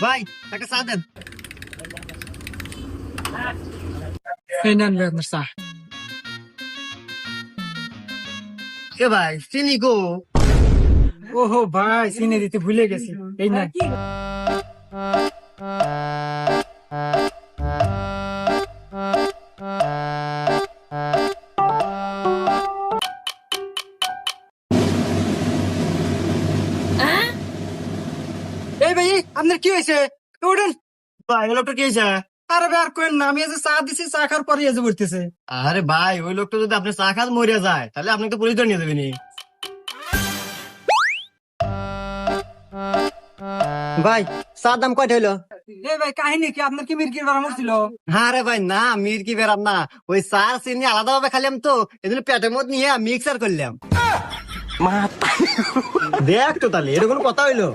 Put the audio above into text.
ভাই একটা চা দেন। এই নেন ভাই আপনার চা। এ ভাই চিনি গো। ওহো ভাই, চিনি দিতে ভুলে গেছি। এই নেন। এই ভাই, আপনার কি হয়েছে? উঠেন। ভাই ওই লোকটা কি হয়েছে? আরে ভাই আর কোয়েন না, আমি এই যে চা দিছি, চা খাওয়ার পরে এই যে বলতেছে। আরে ভাই ওই লোকটা যদি আপনি চা খান মরিয়া যায় তাহলে আপনি তো পুলিশ ধরে নিয়ে যাবেনি। ভাই চার দাম কয়টা হইলো? এই ভাই, কাহিনী কি? আপনার কি মির্গির বাড়া মরছিল? আরে ভাই না, মির কি বেরাম না, ওই চার চিনি আলাদা ভাবে খাইলাম তো এই জন্য পেটের মধ্যে নিয়ে মিক্সার করলাম। দেখ তো তাহলে এটা কোনো কথা হইলো?